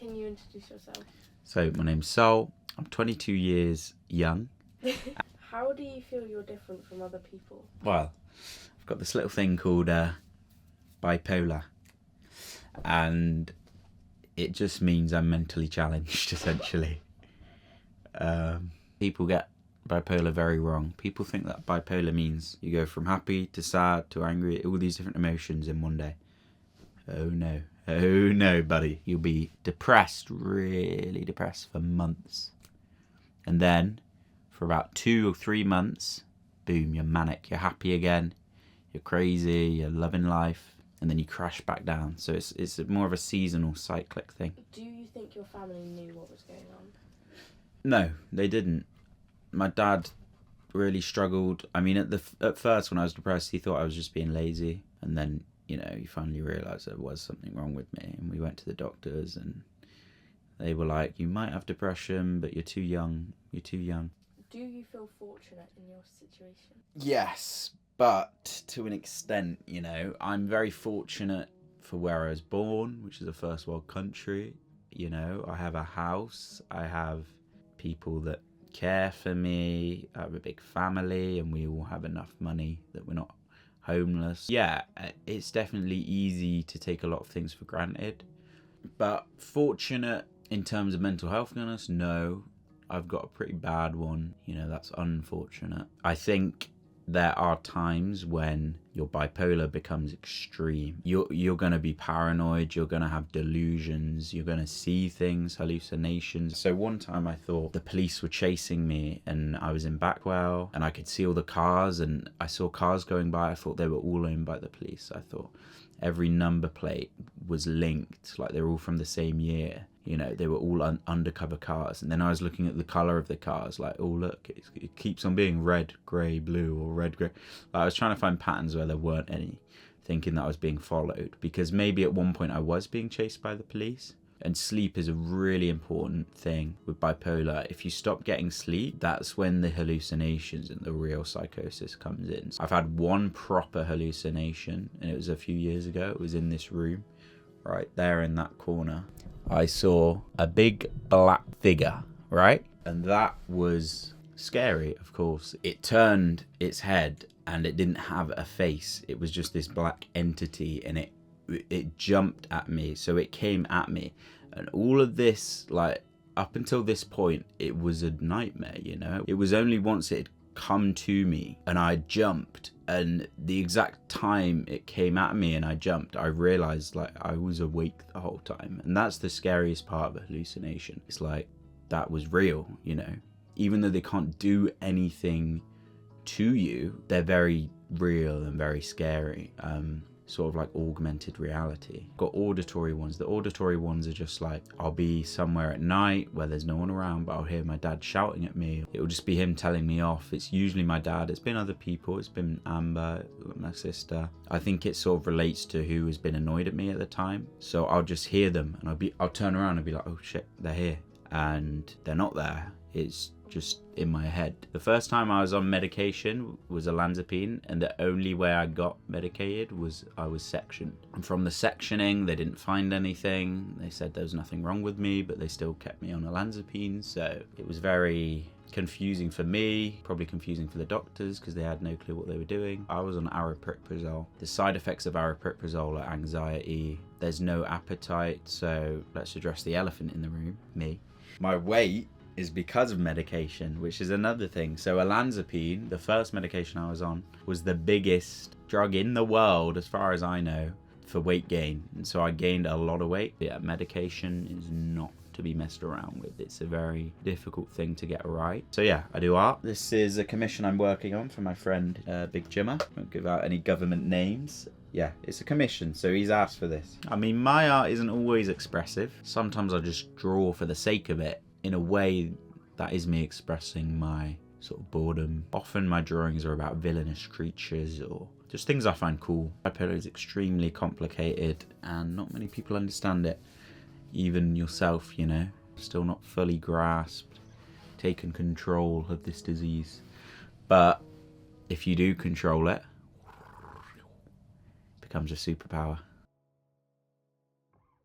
can you introduce yourself? So my name's Sol. I'm 22 years young. How do you feel you're different from other people? Well, I've got this little thing called bipolar, and it just means I'm mentally challenged, essentially. People get bipolar very wrong. People think that bipolar means you go from happy to sad to angry, all these different emotions in one day. Oh no, buddy. You'll be depressed, really depressed for months. And then, for about 2 or 3 months, boom, you're manic, you're happy again, you're crazy, you're loving life, and then you crash back down. So it's more of a seasonal, cyclic thing. Do you think your family knew what was going on? No, they didn't. My dad really struggled. I mean, at first when I was depressed, he thought I was just being lazy. And then, he finally realised there was something wrong with me. And we went to the doctors and they were like, you might have depression, but you're too young. You're too young. Do you feel fortunate in your situation? Yes, but to an extent, I'm very fortunate for where I was born, which is a first world country. I have a house, I have people that care for me, I have a big family, and we all have enough money that we're not homeless. Yeah, it's definitely easy to take a lot of things for granted, but fortunate in terms of mental health illness, no. I've got a pretty bad one, that's unfortunate. I think there are times when your bipolar becomes extreme. You're going to be paranoid, you're going to have delusions, you're going to see things, hallucinations. So one time I thought the police were chasing me and I was in Backwell and I could see all the cars and I saw cars going by. I thought they were all owned by the police. I thought every number plate was linked, like they were all from the same year. They were all undercover cars. And then I was looking at the colour of the cars, like, oh, look, it keeps on being red, grey, blue, or red, grey. Like, I was trying to find patterns where there weren't any, thinking that I was being followed. Because maybe at one point I was being chased by the police. And sleep is a really important thing with bipolar. If you stop getting sleep, that's when the hallucinations and the real psychosis comes in. I've had one proper hallucination, and it was a few years ago. It was in this room, right there in that corner. I saw a big black figure, right? And that was scary, of course. It turned its head and it didn't have a face. It was just this black entity, and it jumped at me. So it came at me. And all of this, like, up until this point, it was a nightmare, It was only once it had come to me and I jumped, and the exact time it came at me and I jumped, I realized like I was awake the whole time. And that's the scariest part of a hallucination. It's like that was real, even though they can't do anything to you, they're very real and very scary. Sort of like augmented reality. Got auditory ones. The auditory ones are just like, I'll be somewhere at night where there's no one around, but I'll hear my dad shouting at me. It will just be him telling me off. It's usually my dad. It's been other people. It's been Amber, my sister. I think it sort of relates to who has been annoyed at me at the time. So I'll just hear them and I'll turn around and be like, oh shit, they're here. And they're not there. It's just in my head. The first time I was on medication was olanzapine, and the only way I got medicated was I was sectioned. And from the sectioning, they didn't find anything. They said there was nothing wrong with me, but they still kept me on olanzapine. So it was very confusing for me, probably confusing for the doctors because they had no clue what they were doing. I was on aripiprazole. The side effects of aripiprazole are anxiety. There's no appetite. So let's address the elephant in the room, me. My weight is because of medication, which is another thing. So olanzapine, the first medication I was on, was the biggest drug in the world, as far as I know, for weight gain. And so I gained a lot of weight. Yeah, medication is not to be messed around with. It's a very difficult thing to get right. So yeah, I do art. This is a commission I'm working on for my friend, Big Jimmer. I won't give out any government names. Yeah, it's a commission, so he's asked for this. I mean, my art isn't always expressive. Sometimes I just draw for the sake of it. In a way, that is me expressing my sort of boredom. Often my drawings are about villainous creatures or just things I find cool. Bipolar is extremely complicated and not many people understand it. Even yourself, still not fully grasped, taken control of this disease. But if you do control it, it becomes a superpower.